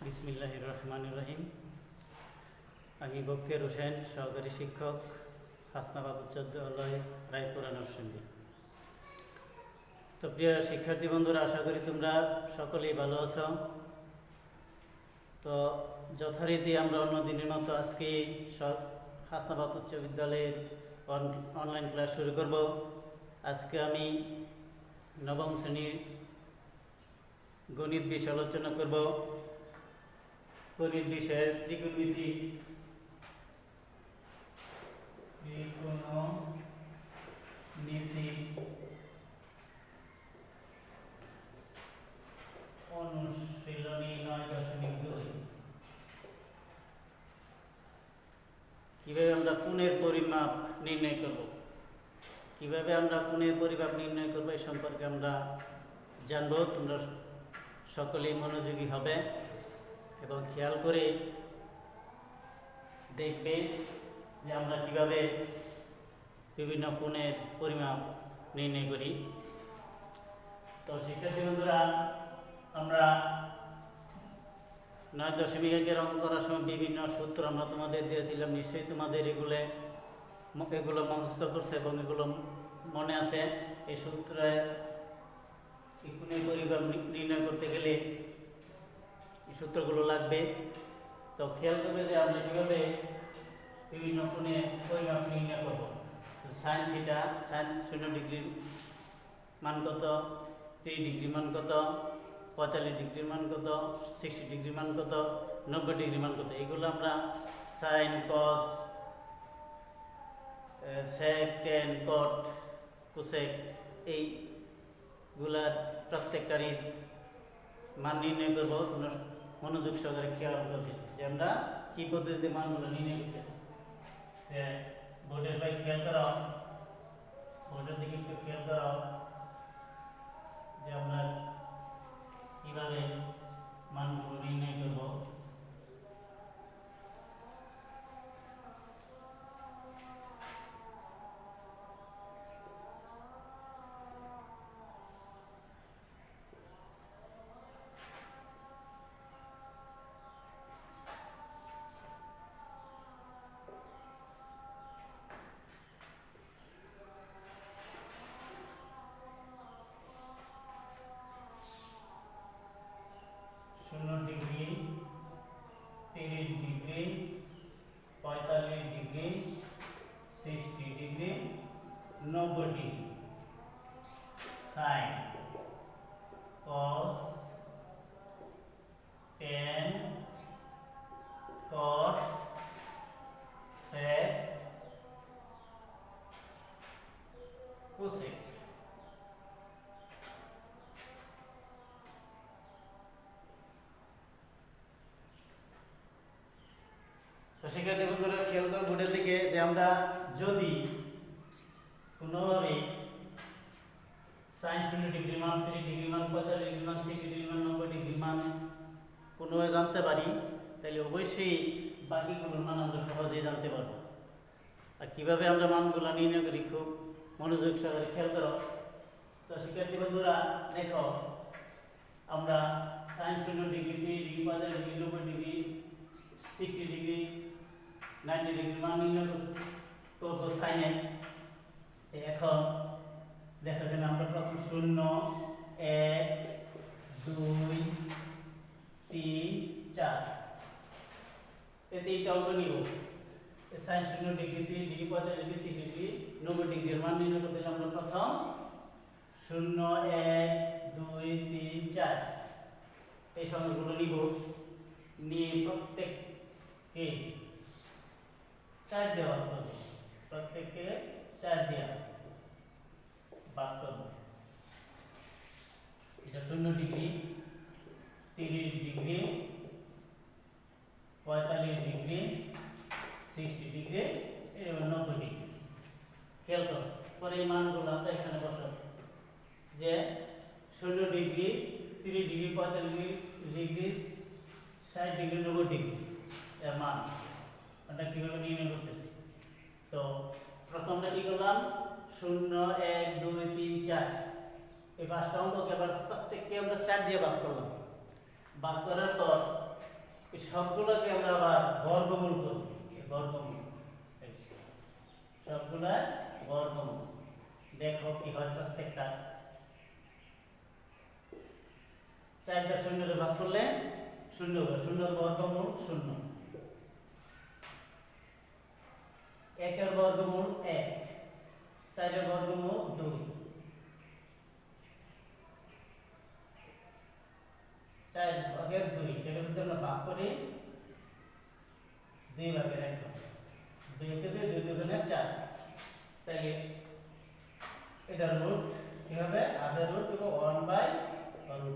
বিসমিল্লাহির রহমানির রহিম। আমি বক্তিয়ার হোসেন, সহকারী শিক্ষক, হাসনাবাদ উচ্চ বিদ্যালয়, রায়পুরা নরসিংদী। তো প্রিয় শিক্ষার্থী বন্ধুরা, আশা করি তোমরা সকলেই ভালো আছো। তো যথারীতি আমরা অন্য দিনের মতো আজকে হাসনাবাদ উচ্চ বিদ্যালয়ের অনলাইন ক্লাস শুরু করব। আজকে আমি নবম শ্রেণীর গণিত বিষয় আলোচনা করব। গণিত বিষয়ের ত্রিকোণমিতি অনুশীলনী 9.2। কিভাবে আমরা কোণের পরিমাপ নির্ণয় করব, এই সম্পর্কে আমরা জানবো। তোমরা সকলেই মনোযোগী হবে এবং খেয়াল করে দেখবে যে আমরা কিভাবে বিভিন্ন কোণের পরিমাপ নির্ণয় করি। তো শিক্ষার্থী বন্ধুরা, আমরা 9.1 অঙ্ক করার সময় বিভিন্ন সূত্র আমরা তোমাদের দিয়েছিলাম। নিশ্চয়ই তোমাদের এগুলো মুখস্থ করছে এবং এগুলো মনে আছে। এই সূত্রে কোণের পরিমাপ নির্ণয় করতে গেলে এই সূত্রগুলো লাগবে। তো খেয়াল করবে যে আমরা কীভাবে বিভিন্ন কোণের পরিমাপ নির্ণয় করব। সাইন থিটা, সাইন 0 ডিগ্রির মান কত, 30 ডিগ্রির মান কত, 45 ডিগ্রির মান কত, 60 ডিগ্রির মান কত, 90 ডিগ্রির মান কত, এগুলো আমরা সাইন, কস, সেক, টেন, কট, কোসেক এইগুলার প্রত্যেকটারই মান নির্ণয় করবো। তোমরা মনোযোগ সহকারে খেয়াল করবে যে আমরা কি পদ্ধতিতে মানগুলো নির্ণয় করতেছি। বোর্ডের দিকে একটু খেয়াল করো যে আমরা কিভাবে মানগুলো নির্ণয় করব। Degree, 30 degree, 45 degree, 60 degree, 90 degree, sine, cos, tan, cot, sec, cosec. তো শিক্ষার্থী বন্ধুরা, খেয়াল করো বোর্ডের দিকে যে আমরা যদি কোনোভাবে সাইন 0 ডিগ্রি মান, 30 ডিগ্রি মান, 45 ডিগ্রি মান, 60 ডিগ্রি মান, 90 ডিগ্রি মান কোনোভাবে জানতে পারি, তাহলে অবশ্যই বাকিগুলোর মান আমরা সহজেই জানতে পারবো। আর কীভাবে আমরা মানগুলো নির্ণয় করি, খুব মনোযোগ সহকারে খেয়াল করো। তো শিক্ষার্থী বন্ধুরা দেখো, আমরা sine 0 degree, 30 degree, 45 degree, 90 degree, 60 degree, 90 degree মান নির্ণয় করবো সাইনে। এখন দেখো এখানে আমরা প্রথম 0, 1, 2, 3, 4 এই তিনটা অঙ্ক নিব। Sine 0 degree, 30 degree, 45 degree, 60 degree, 90 ডিগ্রির মান নির্ণয় করতে আমরা প্রথম 0, 1, 2, 3, 4 এই সংখ্যাগুলো নিব। নিয়ে প্রত্যেককে 4 দিয়ে ভাগ করব। প্রত্যেককে 4 দিয়ে ভাগ করব। এটা 0 ডিগ্রি, 30 ডিগ্রি, 45 ডিগ্রি, 60 ডিগ্রি এবং 90 ডিগ্রি। খেয়াল করো, পরে এই মানগুলো আমরা এখানে বসাবো। যে 0 degree, 30 degree, 45 degree, 60 degree, 90 degree এর মান আমরা কীভাবে নির্ণয় করতেছি। তো প্রথমটা কি করলাম, 0, 1, 2, 3, 4 এই পাঁচটা অঙ্ককে আবার প্রত্যেককে আমরা 4 দিয়ে ভাগ করলাম। ভাগ করার পর এই সবগুলোকে আমরা আবার বর্গমূল করব, বর্গমূল সবগুলা বর্গমূল। দেখো কি হয় প্রত্যেকটা 4টা শূন্যের ভাগ করলে শূন্য হবে, শূন্যের বর্গমূল শূন্য, 1-এর বর্গমূল 1, 4-এর বর্গমূল 2, 4/2 যেটা যদি আমরা ভাগ করি 2/1, 2 কে 2 2 দুগুণে 4, তাহলে এটা রুট কি হবে, আধা রুট এবং 1/√2।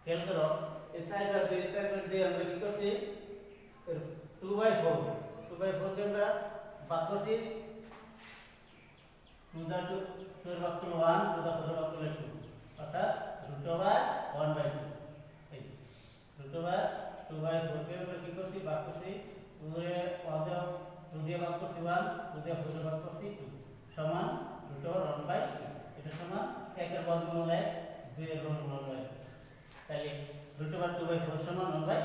খেয়াল করো এই সাইড আর দুই সাইড দিয়ে আমরা কি করছি 2/4, 2/4 কে আমরা ভাগ করছি 2 দা 2 এর ভাগ করলে 1, 2 দা 4 এর ভাগ করলে 2, অর্থাৎ √1/2। এই √2/4 কে আমরা কি করছি ভাগ করছি 2 এর 2 দিয়ে ভাগ করছি 1, 2 দিয়ে 4 এর ভাগ করছি 2 সমান √1/2। এটা সমান 1 এর বর্গমূল 1, 2 এর বর্গমূল 1, তাহলে √2/4 সমান 1/2।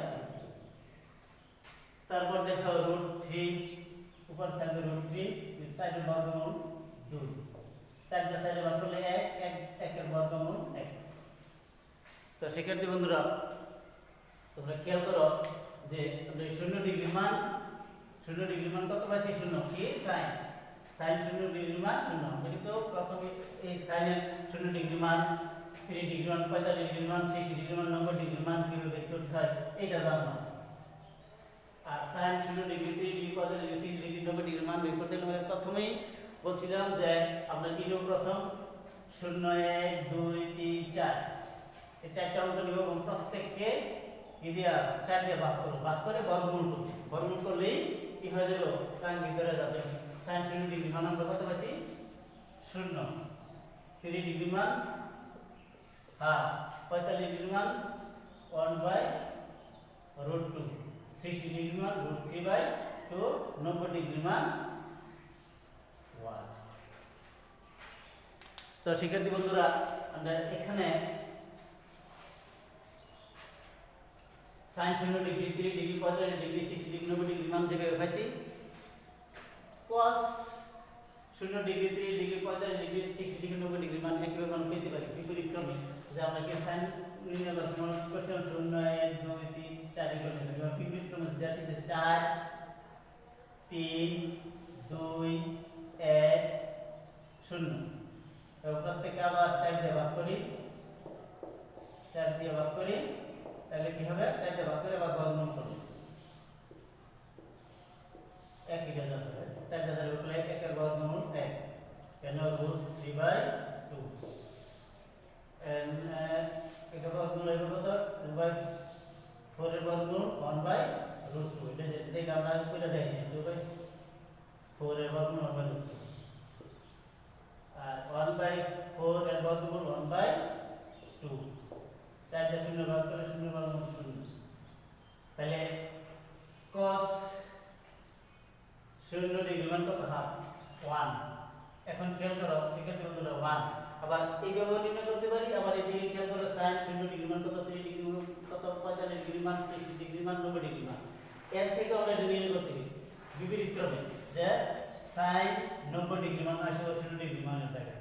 তারপর দেখো √3 উপর থাকবে √3, এই সাইডের বর্গমূল 2, 4টা সাইডে ভাগ করলে 1, 1 এর বর্গমূল 1। তো শিক্ষার্থী বন্ধুরা তোমরা খেয়াল করো যে আমরা 0 ডিগ্রি মান কত পাইছি, 0 কি sin 0 ডিগ্রি মান 0। আমরা কিন্তু প্রথমে এই sin এর 0 ডিগ্রি মান, 3 ডিগ্রি মান, 45 ডিগ্রি মান, 60 ডিগ্রি মান, 90 ডিগ্রি মান কিভাবে বের করতে হয় এটা জানলাম। আর sin 0 degree, 3 degree, 45 degree, 60 degree, 90 degree মান বের করতে হলে প্রথমেই বলছিলাম যে আমরা কি নিব, প্রথম 0 1 2 3 4 এই 4টা অঙ্ক নিব এবং প্রত্যেককে কি দিয়া 4 দিয়ে ভাগ করব, ভাগ করে বর্গমূল করব। বর্গমূল করলেই কি হয়ে যাবে, কাঙ্ক্ষিত হয়ে যাবে। sin 0 ডিগ্রি মান আমরা কত পাচ্ছি 0, 3 ডিগ্রি মান হাফ, 45 ডিগ্রি মান 1/√2, 60 ডিগ্রি মান √3/2, 90 ডিগ্রি মান 1। তো শিক্ষার্থী বন্ধুরা আমরা এখানে sin 0 degree, 3 degree, 45 degree, 60 degree, 90 degree মান যেভাবে পাইছি, cos 0 degree, 3 degree, 45 degree, 60 degree, 90 degree মান একইভাবে মান পেতে পারি বিপরীত ক্রমে। যে আমরা কি sin নির্ণয় করতে 0 1 2 3 4 ক্রমে, এবার বিপরীত ক্রমে যদি আসি যে 4 3 2 1 0, এবং প্রত্যেককে আবার 4 দিয়ে ভাগ করি, 4 দিয়ে ভাগ করি, তাহলে কি হবে 4 দিয়ে ভাগ করে আবার বর্গমূল করব, একই রেজাল্ট হবে। 4 দিয়ে ভাগ করলে 1 এর বর্গমূল 1, কেন √3/2 এন্ড এর বর্গমূল হবে কত, 2/4 এর বর্গমূল 1/√2। এটা যেটা আমরা করে দিয়েছি 2/4 এর বর্গমূল 1/√2, আর 1/4 এর বর্গমূল 1/2, 4 দিয়ে 0 ভাগ করে 0 বর্গমূল 0। তাহলে cos 0 ডিগ্রি মান কত, হাফ 1। এখন খেয়াল করো শিক্ষার্থী বন্ধুরা 1 আবার এইভাবে নির্ণয় করতে পারি, আবার এদিকে খেয়াল করো sin 0 ডিগ্রি মান কত, 3 ডিগ্রি কত, 45 ডিগ্রি মান, 60 ডিগ্রি মান, 90 ডিগ্রি মান। এর থেকে আমরা এটা নির্ণয় করতে পারি বিপরীত ক্রমে, যে sin 90 ডিগ্রি মান আসবে 0 ডিগ্রি মানের জায়গায়,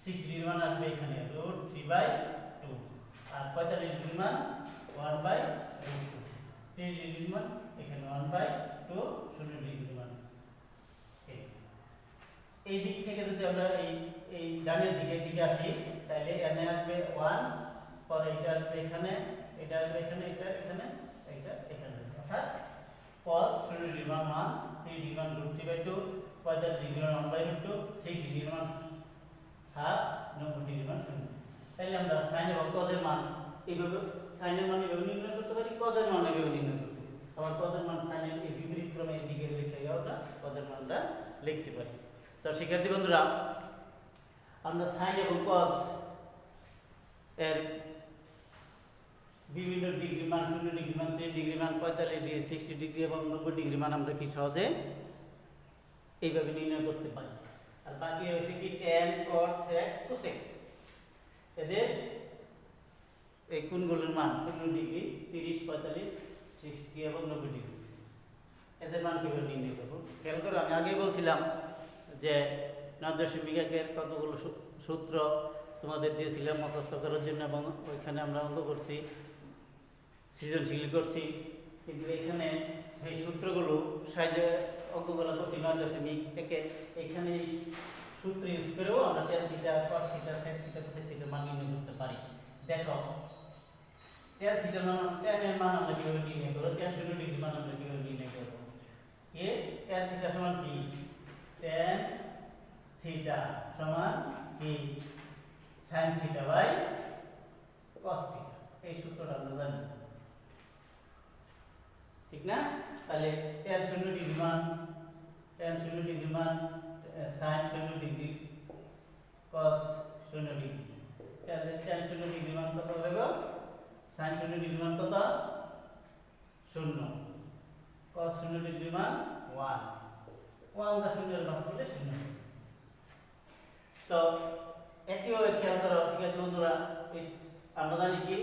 60 ডিগ্রি মান আসবে এখানে √3/2, আর 45 ডিগ্রি মান 1/√2, 30 ডিগ্রি মান এখানে 1/2, 0 ডিগ্রি মান। এই দিক থেকে যদি আমরা এই ডানের দিকে আসি, তাহলে এখানে আসবে 1, পরে এটা আসবে এখানে, এটা আসবে এখানে, এটা এখানে, এটা এখানে, অর্থাৎ cos 0 ডিগ্রি মান 1, 3 ডিগ্রি মান √3/2, 45 ডিগ্রি মান 1/√2, 60 ডিগ্রি মান হাফ, 90 ডিগ্রি মান 0। তাহলে আমরা sin এবং cos এর মান এইভাবে, sin এর মান এইভাবে নির্ণয় করতে পারি, cos এর মান এইভাবে নির্ণয় করতে পারি। আবার cos এর মান sin এর বিপরীত ক্রমে এদিকে লিখে আমরা cos এর মানটা লিখতে পারি। তো শিক্ষার্থী বন্ধুরা আমরা sin এবং cos এর বিভিন্ন ডিগ্রি মান, 0 ডিগ্রি মান, 3 ডিগ্রি মান, 45 ডিগ্রি, 60 ডিগ্রি এবং 90 ডিগ্রি মান আমরা কি সহজে এইভাবে নির্ণয় করতে পারি। আর বাকি রয়েছে কি tan, cot, sec, cosec, এদের এই কোণগুলোর মান 0 ডিগ্রি, 30, 45, 60 এবং 90 ডিগ্রি। এদের মান কীভাবে নির্ণয় করবো? খেয়াল করো, আমি আগেই বলছিলাম যে 9.1 কতগুলো সূত্র তোমাদের দিয়েছিলাম মুখস্থ করার জন্য, এবং ওইখানে আমরা অঙ্ক করছি, সৃজনশীল করছি। কিন্তু এখানে এই সূত্রগুলো সাহায্যে অঙ্কগুলো করছি 9.1 এখানে এই সূত্র ইউজ করেও আমরা tan theta, cos theta, sin theta, cos থিটার মান নির্ণয় করতে পারি। দেখো tan থিটার মান, tan এর মান আমরা কিভাবে নির্ণয় করব? tan 0 ডিগ্রি মান আমরা কিভাবে নির্ণয় করব? tan থিটা সমান কি? tan থিটা সমান কি? sin theta by cos theta. এই সূত্রটা আমরা জানি, ঠিক না? তাহলে tan 0 ডিগ্রি মান, tan 0 ডিগ্রি মান sin 0 ডিগ্রি cos 0 ডিগ্রি। তাহলে tan 0 ডিগ্রি মান কত হবে? sin 0 ডিগ্রি মান কত? 0। cos 0 ডিগ্রি মান 1। 1 দা 0 এর ভাগ করলে 0। তো একইভাবে খেয়াল করো, ঠিক আছে বন্ধুরা, আমরা জানি কি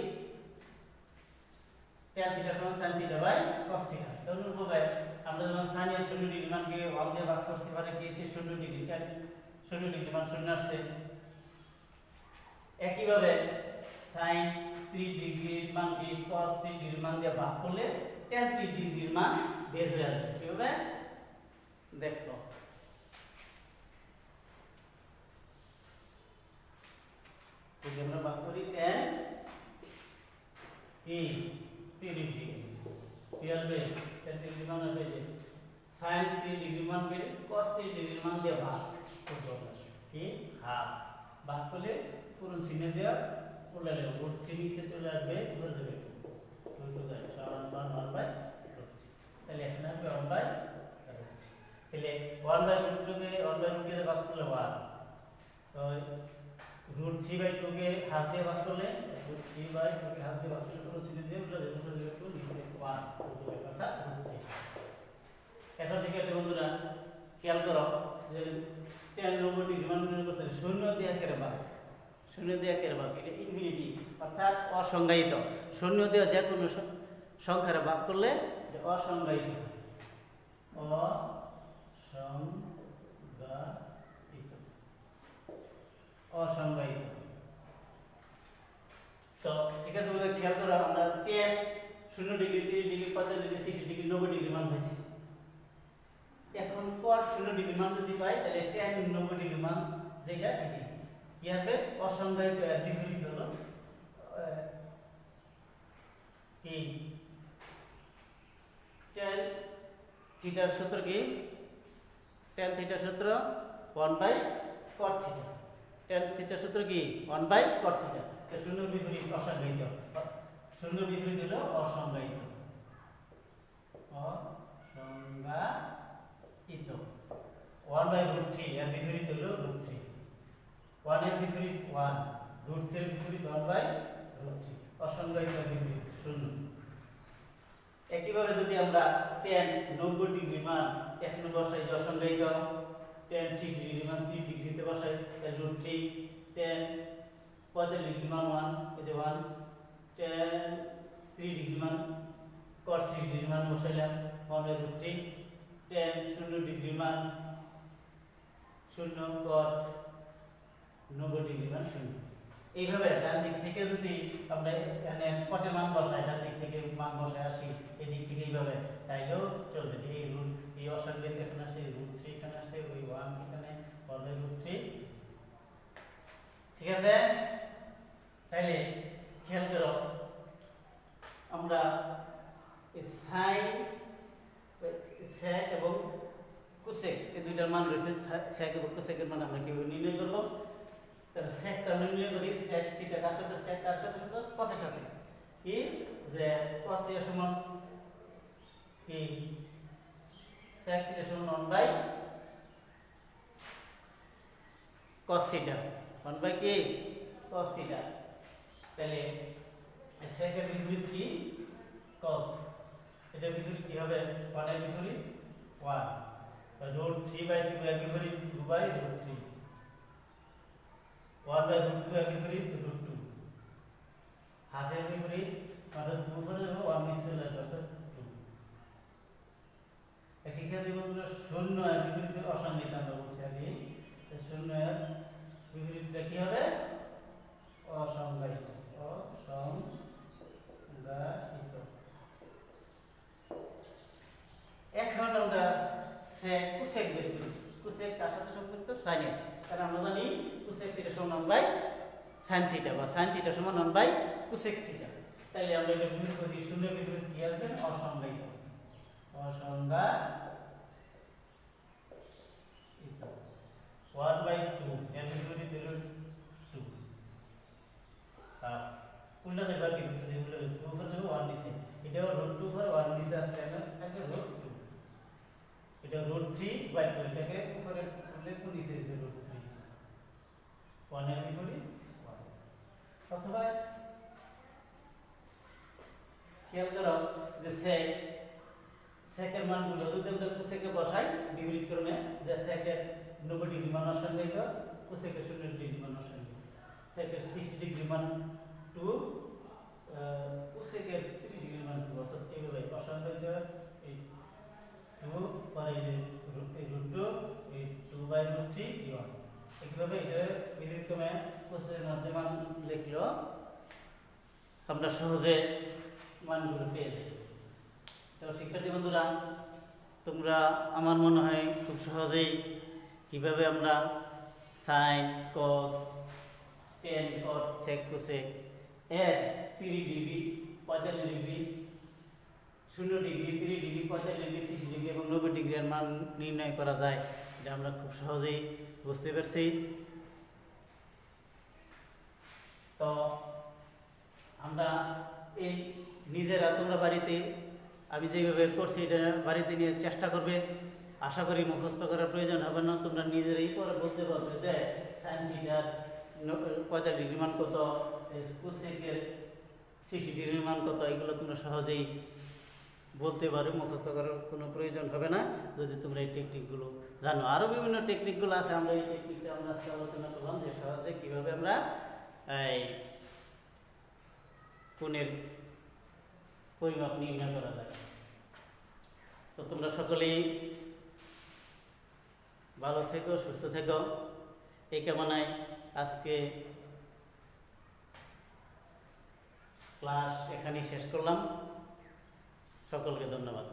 tan থিটা সমান sin theta by cos theta. অনুরূপভাবে আমরা যখন sin এর 0 ডিগ্রি মানকে 1 দিয়ে ভাগ করতে পারি, পেয়েছি 0 ডিগ্রি, tan 0 ডিগ্রি মান 0 আসছে। একইভাবে sin 3 ডিগ্রির মানকে cos 3 ডিগ্রির মান দিয়ে ভাগ করলে tan 3 ডিগ্রির মান বের হয়ে আসবে। কিভাবে? দেখো, যদি আমরা ভাগ করি tan 3 ডিগ্রি, কি আসবে? tan 3 ডিগ্রি মান আসবে যে sin 3 ডিগ্রি মানকে cos 3 ডিগ্রির মান দিয়ে ভাগ করব, কি হাফ। ভাগ করলে পুরো চিহ্ন দেওয়া উল্টা দেব, রুট চিহ্ন নিচে চলে আসবে, উপরে দেবে রুট দেবে সমান 1/√। তাহলে এখানে আসবে 1/√। তাহলে 1/√কে 1/√কে ভাগ করলে 1, তো √3/2 কে হাফ দিয়ে ভাগ করলে √3/2 কে হাফ দিয়ে ভাগ করলে পুরো চিহ্ন দিয়ে উল্টা দেবে, উল্টা দেবে তো নিচে 1 অর্থাৎ √3। এখন ঠিক আছে বন্ধুরা, খেয়াল করো যে tan 90 ডিগ্রি মান নির্ণয় করতে হলে 0 দিয়ে 1 এর ভাগ, 0 দিয়ে 1 এর ভাগ, এটা ইনফিনিটি অর্থাৎ অসংজ্ঞায়িত। 0 দিয়ে যে কোনো সংখ্যার ভাগ করলে এটা অসংজ্ঞায়িত, অসংজ্ঞায়িত। তো ঠিক আছে বন্ধুরা, খেয়াল করো, আমরা tan 0 degree, 30 degree, 50 degree, 60 degree, 90 degree মান পাইছি। এখন cot 0 ডিগ্রি মান যদি পাই, তাহলে tan 90 ডিগ্রি মান যেটা এটি কি আসবে? অসংজ্ঞায়িত। এর বিপরীত হলো কি? tan থিটার সূত্র কি? tan থিটার সূত্র 1/cot থিটা। tan থিটার সূত্র কি? 1/cot theta. তো 0 বিপরীত অসংজ্ঞায়িত, 0 বিপরীত হলো অসংজ্ঞায়িত, অসংজ্ঞায়িত। 1/√3 এর বিপরীত হলো √3। 1 এর বিপরীত 1, √3 এর বিপরীত 1/√3। অসংজ্ঞায়িত এর বিপরীত 0। একইভাবে যদি আমরা tan 90 ডিগ্রি মান এখানে বসাই, যে অসংজ্ঞায়িত, tan 60 ডিগ্রি মান 3 ডিগ্রিতে বসাই, তাহলে √3। tan 45 ডিগ্রি মান 1, এই যে 1। tan 3 ডিগ্রি মান cos 60 ডিগ্রি মান বসাইলাম 1/√3। tan 0 ডিগ্রি মান 0, cot 90 ডিগ্রি মান 0। এইভাবে ডান দিক থেকে যদি আমরা এখানে কটে মান বসাই, ডান দিক থেকে মান বসায় আসি, এই দিক থেকে এইভাবে, তাইলেও চলবে। যে এই রুট, এই অসংজ্ঞায়িত এখানে আসে, √3 এখানে আসে, ওই 1 এখানে 1/√3, ঠিক আছে? তাইলে খেয়াল করো, আমরা sin, sec এবং cosec এই দুইটার মান রয়েছে। sec এবং cosec এর মান আমরা কিভাবে নির্ণয় করব? তাহলে sec টা নির্ণয় করি। sec থিটা কার সাথে? sec কার সাথে? cos এর সাথে। কি যে cos এর সমান কি? sec থিটা সমান 1/cos থিটা, 1 কি? cos theta. তাহলে sec এর বিপরীত কি? cos। এটা বিপরীত কি হবে? 1 এর বিপরীত 1, √3/2 এর বিপরীত 2/√3, 1/√2 এর বিপরীত √2, হাফ এর বিপরীত অর্থাৎ 2 করে দেব, 1 নিচে চলে আসবে অর্থাৎ 2। শিক্ষার্থী বন্ধুরা, শূন্য এর বিপরীতে অসংজ্ঞায়িত আমরা বলছি আগে। শূন্য এর বিপরীতটা কি হবে? অসংজ্ঞায়িত। অসংজ্ঞায়িত। এখন আমরা কোসেক বের করি। কোসেক কার সাথে সম্পর্কিত? সাইনের। কারণ আমরা জানি কোসেক থিটা সমান 1 বাই সাইন থিটা, বা সাইন থিটা সমান 1 বাই কোসেক থিটা। তাহলে আমরা এটা বিয়োগ করি, শূন্য বিপরীত কি আসবে? অসংজ্ঞায়িত। অসংজ্ঞায়িত। 1 বাই 2 এর বিপরীত হলো 2। হাফ উল্টা যাবে কি? উল্টা 2 উপরে যাবে 1 নিচে। এটাও √2 উপরে 1 নিচে আসলে থাকবে √2। এটা √3 বাই 2, এটাকে উপরে তুললে কোন নিচে দিতে √3। 1 এর বিপরীত 1। অথবা খেয়াল করো যে সেকের মানগুলো যদি আমরা কোসেকে বসাই বিপরীত ক্রমে, যে সেকের 90 ডিগ্রি মান অসংজ্ঞায়িত, কোসেকের 0 ডিগ্রি মান অসংজ্ঞায়িত। সেকের 60 ডিগ্রি মান 2, কোসেকের 30 ডিগ্রি মান 2, অর্থাৎ এইভাবে অসংজ্ঞায়িত। এই 2 পরে এই √2, এই 2 বাই √3 1। একইভাবে এটা বিপরীত ক্রমে কোসেকের মধ্যে মান লিখলেও আমরা সহজে মানগুলো পেয়ে যাই। তো শিক্ষার্থী বন্ধুরা, তোমরা আমার মনে হয় খুব সহজেই কিভাবে আমরা sign, cos, tan, cot, sec, cosec এর 30 degree, 45 degree, 0 degree, 30 degree, 45 degree, 60 degree এবং 90 ডিগ্রি এর মান নির্ণয় করা যায়, এটা আমরা খুব সহজেই বুঝতে পারছি। তো আমরা এই নিজেরা, তোমরা বাড়িতে আমি যেভাবে করছি এটা বাড়িতে নিয়ে চেষ্টা করবে। আশা করি মুখস্থ করার প্রয়োজন হবে না, তোমরা নিজেরাই পরে বলতে পারবে যে সাইন থিটার 45 ডিগ্রি মান কত, কোসেকের 60 ডিগ্রি মান কত, এগুলো তোমরা সহজেই বলতে পারো। মুখস্থ করার কোনো প্রয়োজন হবে না যদি তোমরা এই টেকনিকগুলো জানো। আরও বিভিন্ন টেকনিকগুলো আছে, আমরা এই টেকনিকটা আমরা আজকে আলোচনা করলাম যে সহজে কীভাবে আমরা এই কোণের পরিমাপ নির্ণয় করা যায়। তো তোমরা সকলেই ভালো থেকো, সুস্থ থেকো, এই কামনায় আজকে ক্লাস এখানেই শেষ করলাম। সকলকে ধন্যবাদ।